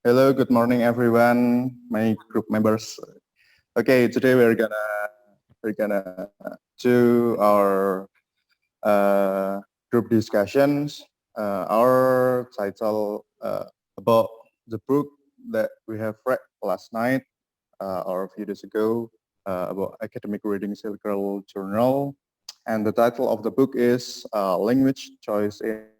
Hello, good morning, everyone. My group members. Okay, today we're gonna do our group discussions. Our title about the book that we have read last night or a few days ago about academic reading circle journal, and the title of the book is Language Choice in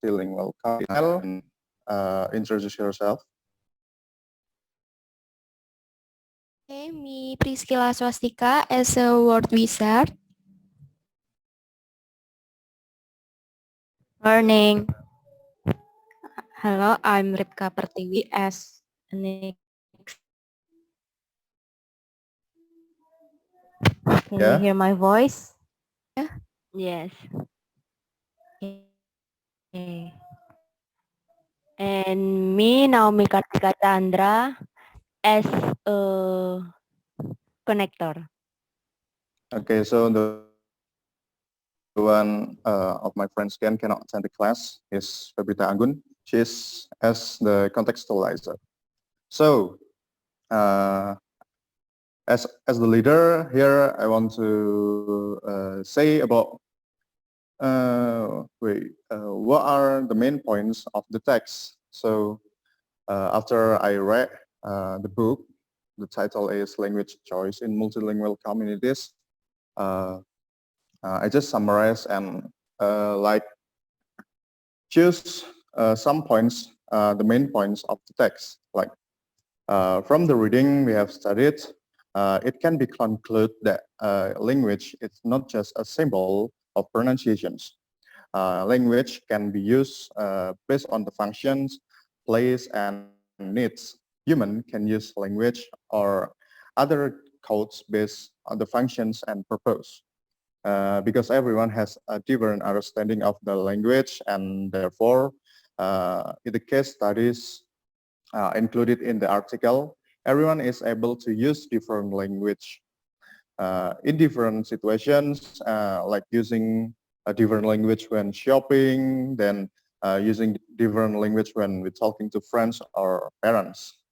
Multilingual Communication. Introduce yourself. Okay, me Priskila Swastika as a word wizard. Morning. Hello, I'm Ribka Pertiwi as an Can you Yeah. hear my voice? Yeah. Yes. Okay. And me, Naomi Kartika as a connector. Okay, so the one of my friends cannot attend the class is Febrita Anggun. She's as the contextualizer. So uh, as the leader here, I want to say about what are the main points of the text. So after I read the book, the title is Language Choice in Multilingual Communities. Uh, I just summarize and like choose some points, the main points of the text. Like from the reading we have studied, it can be concluded that language is not just a symbol of pronunciations. Language can be used based on the functions, place, and needs. Human can use language or other codes based on the functions and purpose. Because everyone has a different understanding of the language, and therefore in the case studies included in the article, everyone is able to use different language in different situations, like using a different language when shopping, then using different language when we're talking to friends or parents.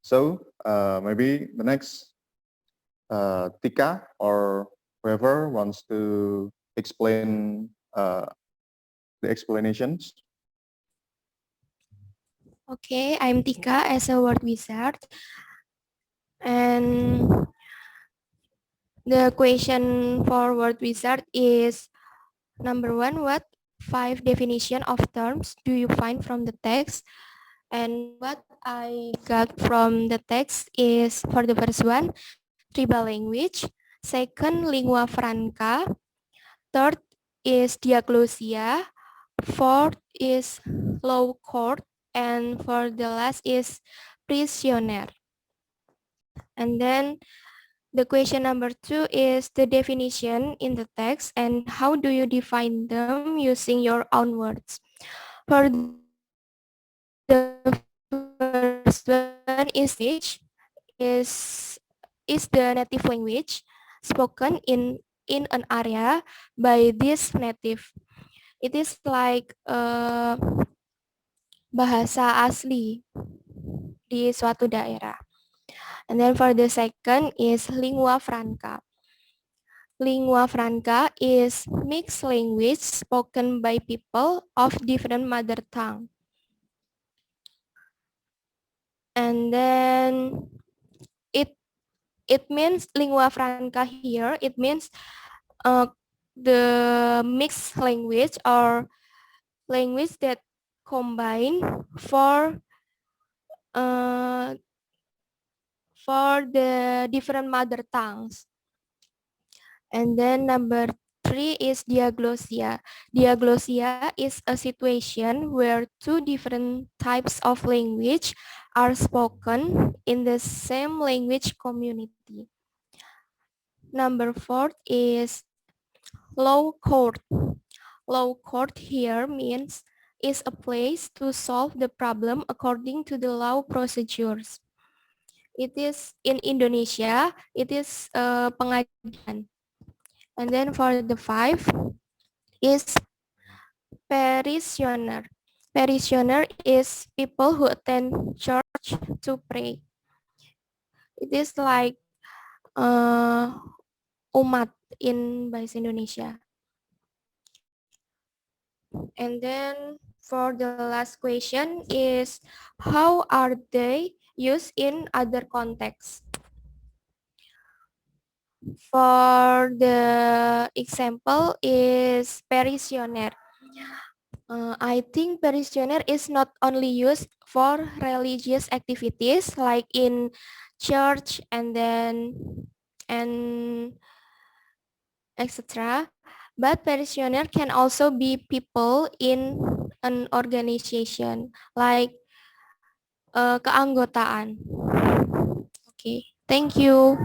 So maybe the next Tika or whoever wants to explain the explanations. Okay, I'm Tika as a word wizard. And the question for word wizard is number one, what 5 definition of terms do you find from the text? And what I got from the text is for the first one, tribal language. Second, lingua franca. Third is diaglosia. Fourth is law court. And for the last is prisoner. And then the question number 2 is the definition in the text and how do you define them using your own words. For the first one is language is the native language spoken in an area by this native. It is like bahasa asli di suatu daerah. And then for the second is lingua franca. Lingua franca is mixed language spoken by people of different mother tongue. And then it it means lingua franca here. It means uh, the mixed language or language that combine uh, for the different mother tongues. And then number 3 is diaglosia. Diaglosia is a situation where two different types of language are spoken in the same language community. Number 4 is law court. Law court here means is a place to solve the problem according to the law procedures. It is in Indonesia, it is pengadilan. And then for the five is parishioner. Parishioner is people who attend church to pray. It is like umat in bahasa Indonesia. And then for the last question is how are they used in other contexts? For the example is parishioner. I think parishioner is not only used for religious activities like in church and etc. But parishioner can also be people in an organization like keanggotaan. Okay, thank you.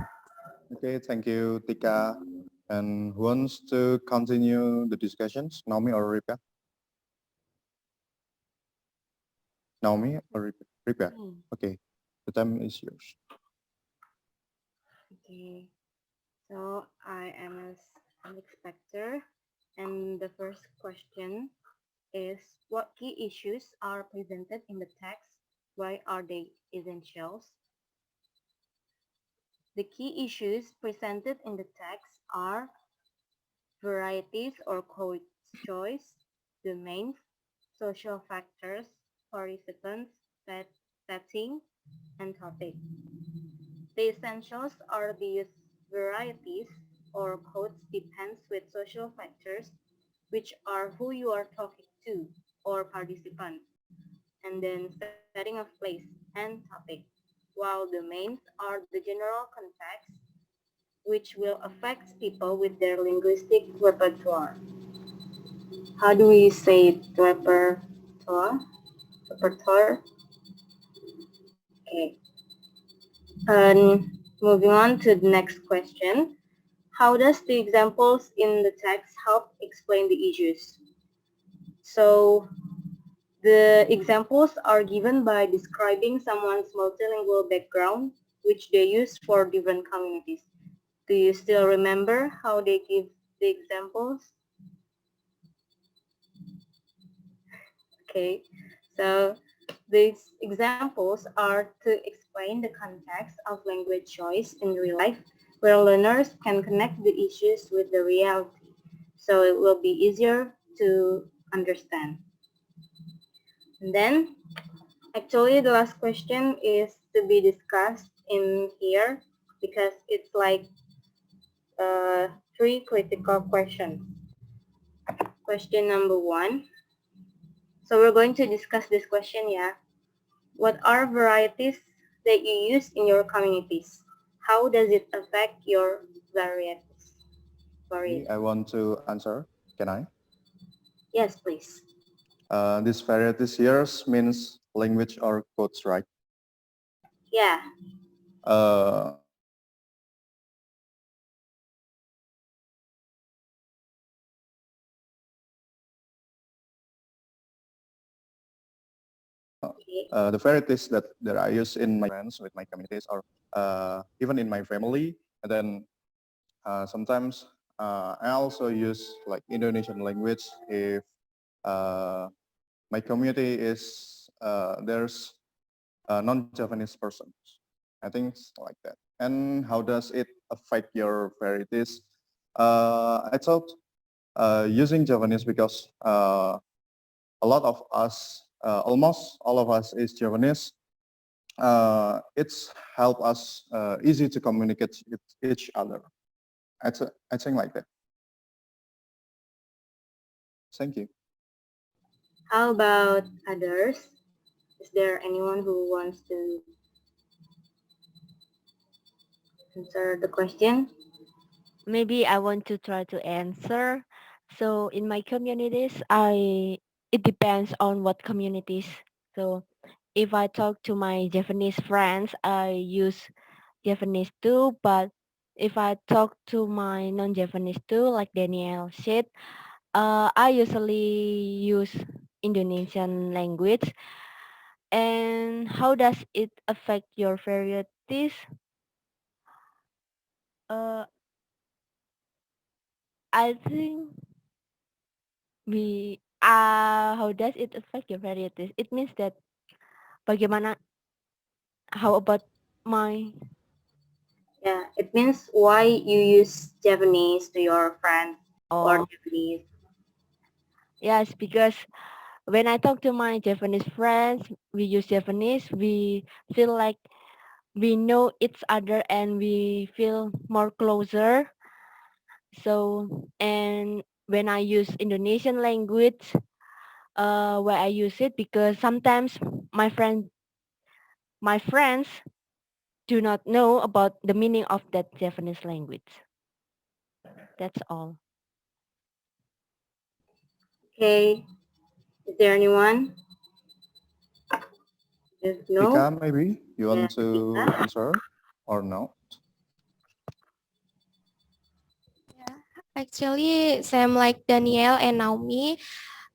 Okay, thank you, Tika. And who wants to continue the discussions? Naomi or Ribka? Naomi or Ribka? Ribka. Okay, the time is yours. Okay, so I am an expector, and the first question is what key issues are presented in the text? Why are they essentials? The key issues presented in the text are varieties or code choice, domains, social factors, participants, setting, and topic. The essentials are these varieties or codes depends with social factors, which are who you are talking to or participants, and then setting of place and topic, while domains are the general context which will affect people with their linguistic repertoire. How do we say it? Repertoire? Repertoire? Okay. And moving on to the next question. How does the examples in the text help explain the issues? So the examples are given by describing someone's multilingual background, which they use for different communities. Do you still remember how they give the examples? Okay, so these examples are to explain the context of language choice in real life, where learners can connect the issues with the reality, so it will be easier to understand. And then, actually, the last question is to be discussed in here because it's like three critical questions. Question number one. So we're going to discuss this question, yeah. What are varieties that you use in your communities? How does it affect your varieties? I want to answer. Can I? Yes, please. This varieties here means language or codes, right? Yeah. Uh, Okay. the varieties that I use in my friends with my communities or even in my family. And then sometimes I also use like Indonesian language if my community is there's non-Japanese persons. I think it's like that. And how does it affect your varieties? I thought using Japanese because a lot of us, almost all of us is Japanese. It's help us easy to communicate with each other. I think like that. Thank you. How about others? Is there anyone who wants to answer the question? Maybe I want to try to answer. So in my communities, it depends on what communities. So if I talk to my Japanese friends, I use Japanese too. But if I talk to my non-Japanese too, like Daniel said, I usually use Indonesian language. And how does it affect your varieties? Uh, I think how does it affect your varieties? It means that bagaimana, how about my, Yeah, it means why you use Japanese to your friends or oh, Japanese. yes, because when I talk to my Japanese friends, we use Japanese, we feel like we know each other and we feel more closer. So, and when I use Indonesian language, where I use it because sometimes my friends do not know about the meaning of that Japanese language. That's all. Okay, is there anyone? If no, Rika, maybe you yeah, want to Rika. answer or no? Yeah, actually, same like Daniel and Naomi.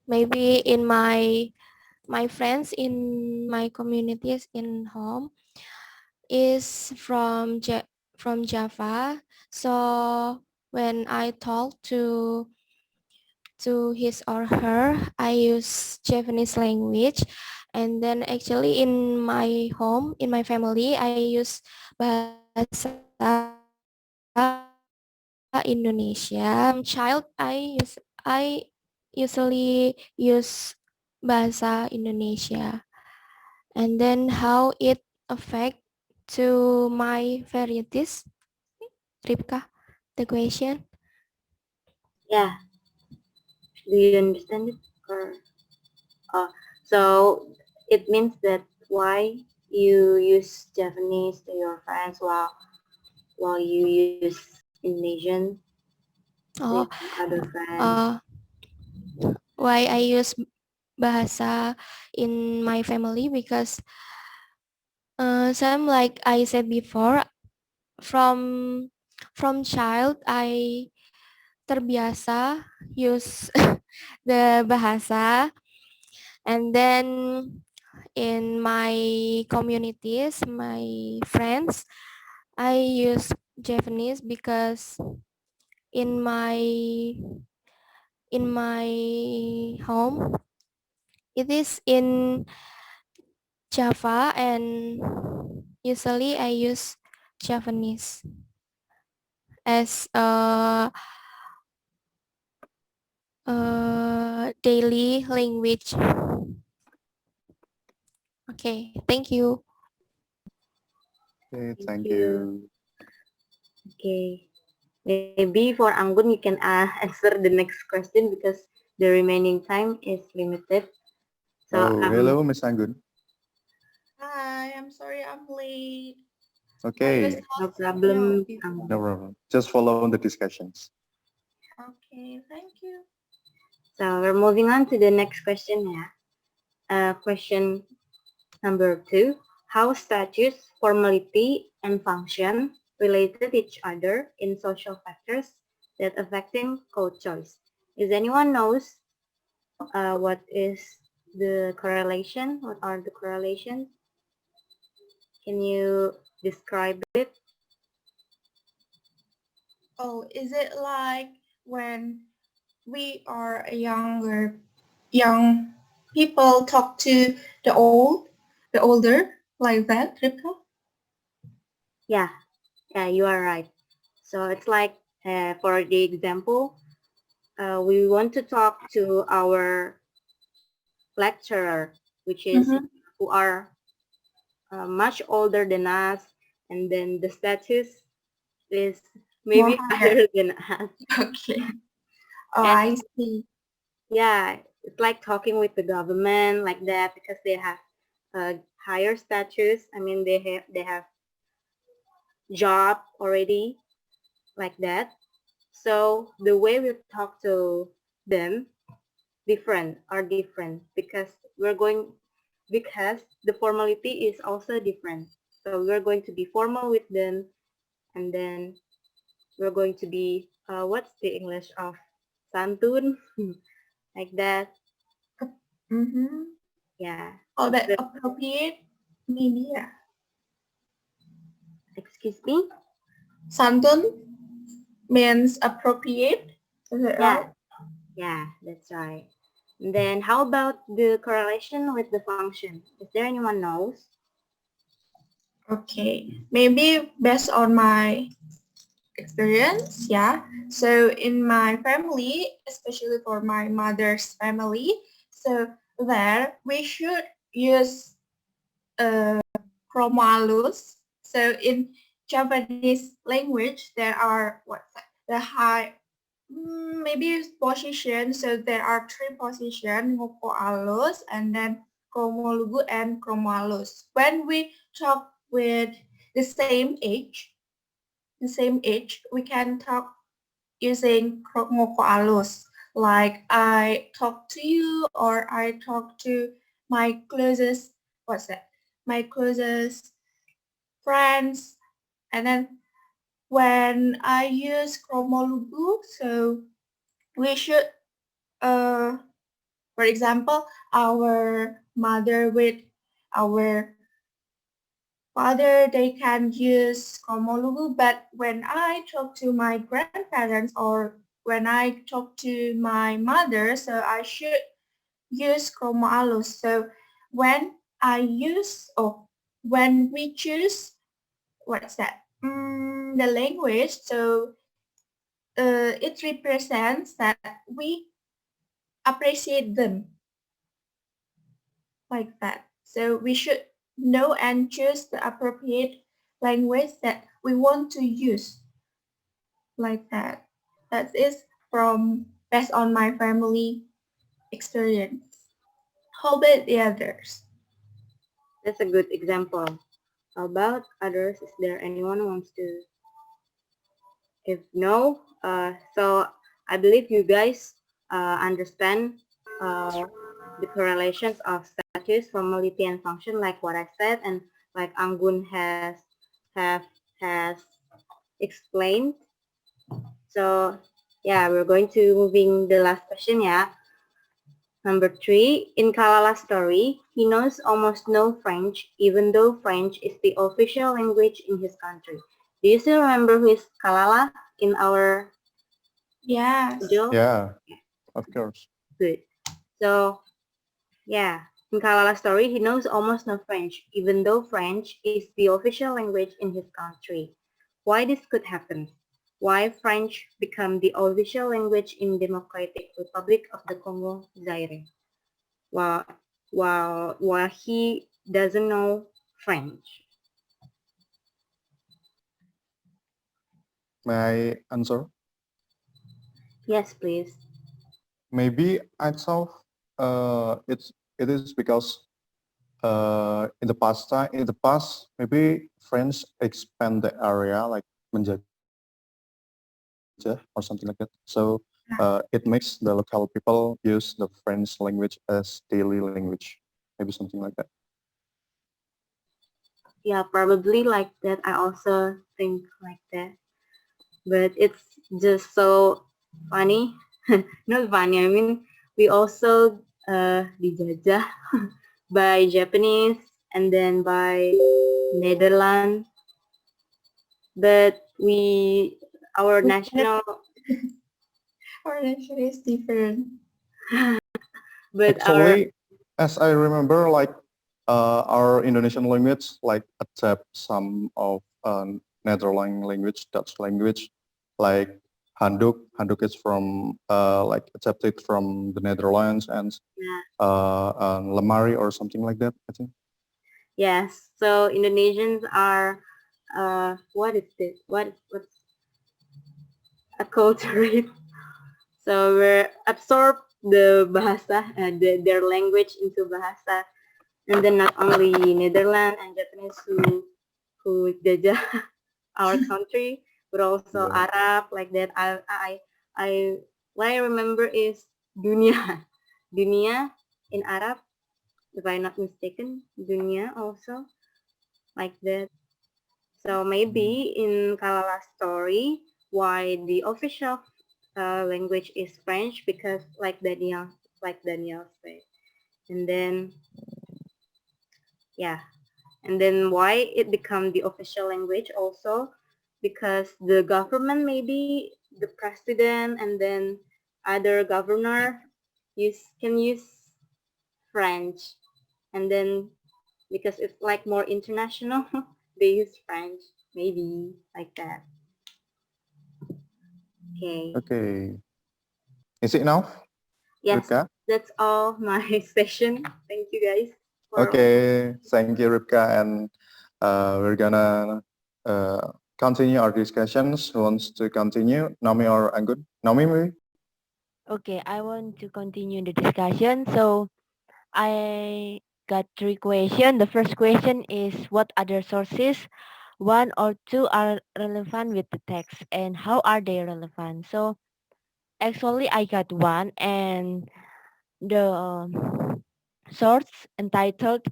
Maybe in my friends in my communities in home is from Java. So when I talk to his or her, I use Japanese language. And then actually in my home, in my family, I use bahasa Indonesia. Child, I usually use bahasa Indonesia. And then how it affect to my varieties, Ribka, the question. Yeah, do you understand it? Or so it means that why you use Japanese to your friends while you use Indonesian to Oh, your other friends. uh, why I use bahasa in my family because some like I said before, from child I terbiasa use the bahasa, and then in my communities, my friends, I use Japanese because in my home it is in Java, and usually I use Japanese as a daily language. Okay, thank you. Okay, Thank thank you. you. Okay. Maybe for Anggun, you can answer the next question because the remaining time is limited. So Oh, hello, Miss Anggun. Hi, I'm sorry I'm late. I was Okay, no talking, problem, before. no Anggun. problem. Just follow the discussions. Okay, thank you. So we're moving on to the next question. Yeah. Question number 2. How status, formality, and function related each other in social factors that affecting code choice? Is anyone knows what is the correlation? What are the correlations? Can you describe it? Oh, is it like when we are a young people talk to the older, like that, Ripka? Yeah, yeah, you are right. So it's like for the example, we want to talk to our lecturer, which is Mm-hmm. who are much older than us, and then the status is More maybe higher. higher than us. Okay. Oh, And I see. yeah, it's like talking with the government like that because they have higher status. I mean, they have job already like that. So the way we talk to them different because because the formality is also different. So we're going to be formal with them, and then we're going to be what's the English of santun like that. Mm-hmm. Yeah. Oh, It's that the appropriate media. excuse me. Santun means appropriate. Is it Yeah, right? yeah, that's right. And then how about the correlation with the function? Is there anyone knows? Okay, maybe based on my experience, yeah. So in my family, especially for my mother's family, so there we should use chromalus. So in Japanese language, there are what's that? The high maybe position. So there are three positions: ngoko alus, and then chromolugu and chromalus. When we talk with the same age, we can talk using ngoko alus. Like I talk to you, or I talk to my closest, what's that? My closest friends. And then when I use chromolugu, so we should, uh, for example, our mother with our father, they can use chromolugu, but when I talk to my grandparents or when I talk to my mother, so I should use chromalus. So when I use, or when we choose, what's that? The language, so it represents that we appreciate them like that. So we should know and choose the appropriate language that we want to use like that. That is from based on my family experience. How about the others? That's a good example. How about others? Is there anyone who wants to? If no, so I believe you guys understand uh, the correlations of status, formality, and function, like what I said, and like Anggun have has explained. So yeah, we're going to moving the last question. Yeah, number 3. In Kalala's story, he knows almost no French, even though French is the official language in his country. Do you still remember who is Kalala in our Yes. module? Yeah, of course. Good. So yeah, in Kalala's story, he knows almost no French, even though French is the official language in his country. Why this could happen? Why French become the official language in Democratic Republic of the Congo, Zaire, while while he doesn't know French? May I answer? Yes, please. Maybe I thought it is because in the past maybe French expand the area like menjajah or something like that. So it makes the local people use the French language as daily language, maybe something like that. Yeah, probably like that. I also think like that. But it's just so funny. Not funny, I mean, we also dijajah by Japanese and then by Netherlands. But our national, Our nation is different. but our, Actually, as I remember, like our Indonesian language, like accept some of Netherlands language, Dutch language, like handuk. Handuk is from like accepted from the Netherlands, yeah, and lemari or something like that. I think. yes. So Indonesians are, what is this? What's a culture? So we're absorb the bahasa, their language into bahasa, and then not only Netherlands and Japanese who jajah our country, but also Yeah. Arab like that. I what I remember is dunia, dunia in Arab, if I'm not mistaken, dunia also like that. So maybe in Kalala's story, why the official language is French because like Daniel said, and then yeah, and then why it become the official language also because the government maybe the president and then other governor can use French, and then because it's like more international, they use French, maybe like that. Okay. Okay. Is it now, Yes, Ribka? that's all my session. Thank you guys for Okay. Thank you, Ribka. And we're gonna continue our discussions. Who wants to continue? Naomi or Anggun? Naomi, maybe? Okay, I want to continue the discussion. So I got 3 questions. The first question is what other sources, one or two, are relevant with the text and how are they relevant? So actually I got one, and the source entitled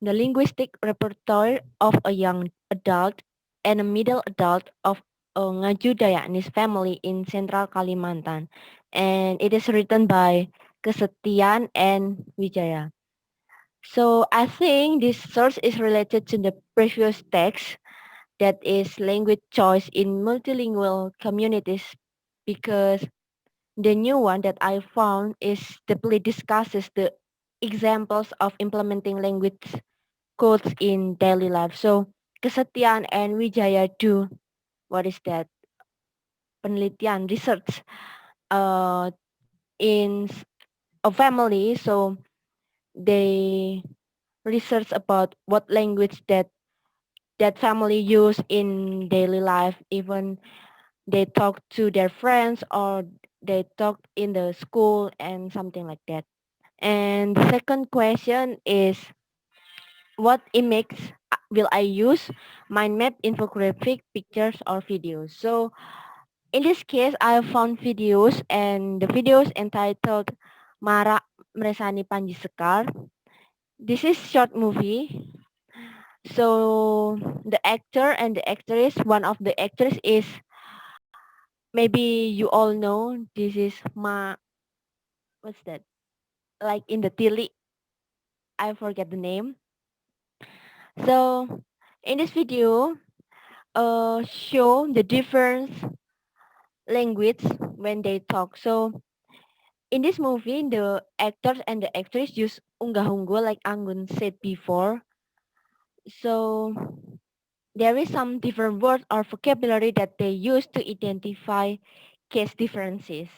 The Linguistic Repertoire of a Young Adult and a Middle Adult of a Ngaju Dayak Family in Central Kalimantan. And it is written by Kesetian and Wijaya. So I think this source is related to the previous text, that is language choice in multilingual communities, because the new one that I found is deeply discusses the examples of implementing language codes in daily life. So Kesetian and Wijaya do, what is that, penelitian research uh, in a family. So they research about what language that family use in daily life, even they talk to their friends or they talk in the school and something like that. And the second question is what image will I use? Mind map, infographic, pictures, or videos. So in this case, I found videos, and the videos entitled Mara Meresani Panji Sekar. This is short movie. So the actor and the actress, one of the actors is, maybe you all know, this is what's that? Like in the Tili, I forget the name. So in this video, show the different language when they talk. So in this movie, the actors and the actress use unggah unggul like Anggun said before. So there is some different words or vocabulary that they use to identify case differences.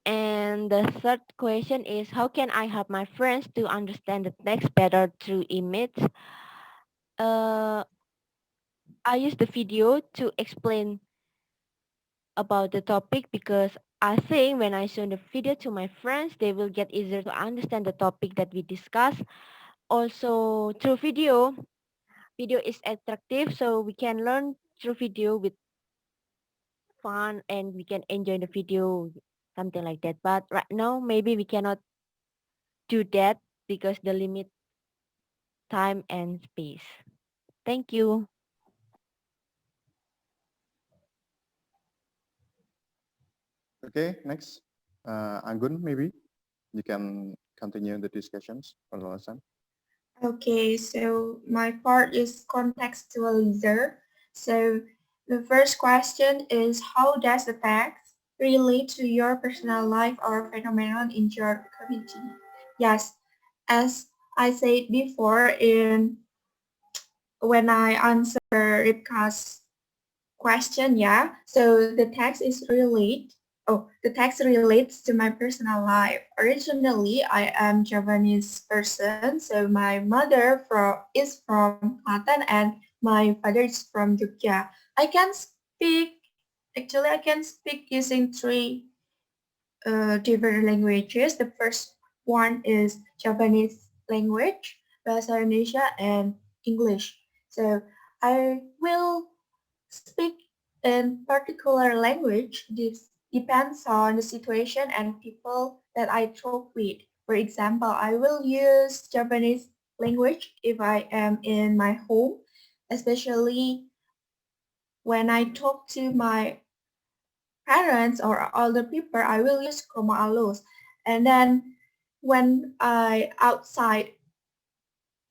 And the third question is how can I help my friends to understand the text better through image? Uh, I use the video to explain about the topic because I think when I show the video to my friends, they will get easier to understand the topic that we discuss. Also, through video is attractive, so we can learn through video with fun and we can enjoy the video, something like that. But right now, maybe we cannot do that because the limit time and space. Thank you. Okay, next. Anggun, maybe you can continue the discussions for the lesson. Okay, so my part is contextualizer. So the first question is how does the text relate to your personal life or phenomenon in your community? Yes, as I said before in when I answer Ripka's question, yeah. So the text is the text relates to my personal life. Originally, I am Javanese person, so my mother is from Klaten and my father is from Jogja. I can speak using three different languages. The first one is Japanese language, Bahasa Indonesia, and English. So I will speak in particular language. This depends on the situation and people that I talk with. For example, I will use Japanese language if I am in my home, especially when I talk to my parents or older people, I will use Chroma alus. And then when I outside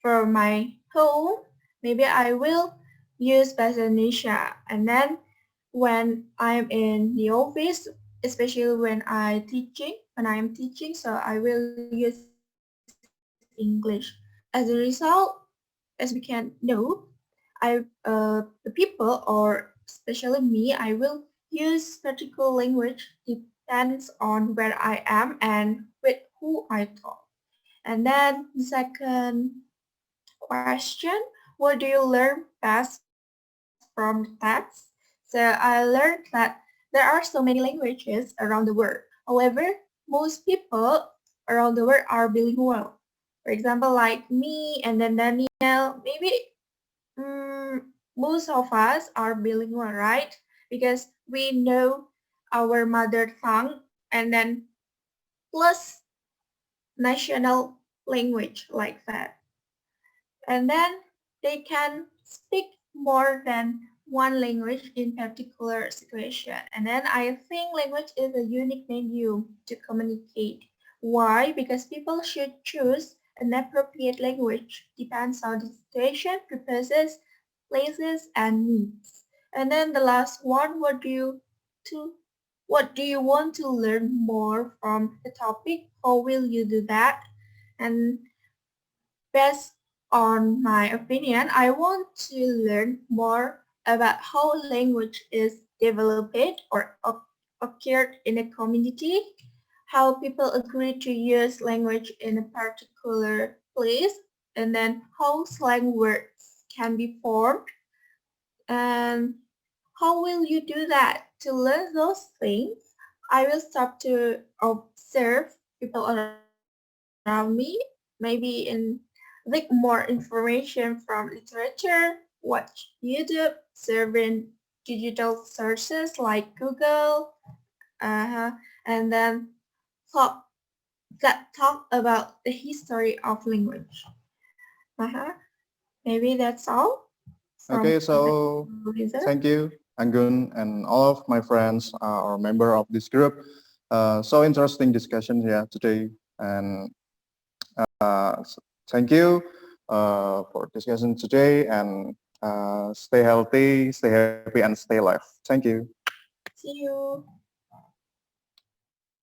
from my home, maybe I will use Bahasa Indonesia. And then when I'm in the office, especially when I am teaching, so I will use English. As a result, as we can know, the people or especially me, I will use particular language depends on where I am and with who I talk. And then the second question, what do you learn best from the text? So I learned that there are so many languages around the world. However, most people around the world are bilingual. For example, like me and then Daniel, maybe most of us are bilingual, right? Because we know our mother tongue and then plus national language like that. And then they can speak more than one language in particular situation. And then I think language is a unique medium to communicate. Why? Because people should choose an appropriate language depends on the situation, purposes, places, and needs. And then the last one, to what do you want to learn more from the topic? How will you do that? And based on my opinion, I want to learn more about how language is developed or occurred in a community, how people agree to use language in a particular place, and then how slang words can be formed, and how will you do that? To learn those things, I will start to observe people around me, maybe take more information from literature, watch YouTube, survey digital sources like Google, and then talk talk about the history of language. Uh-huh. Maybe that's all from Okay, so Lisa. thank you, Anggun, and all of my friends or member of this group. So interesting discussion here today, and thank you for discussion today, and stay healthy, stay happy, and stay alive. Thank you. See you.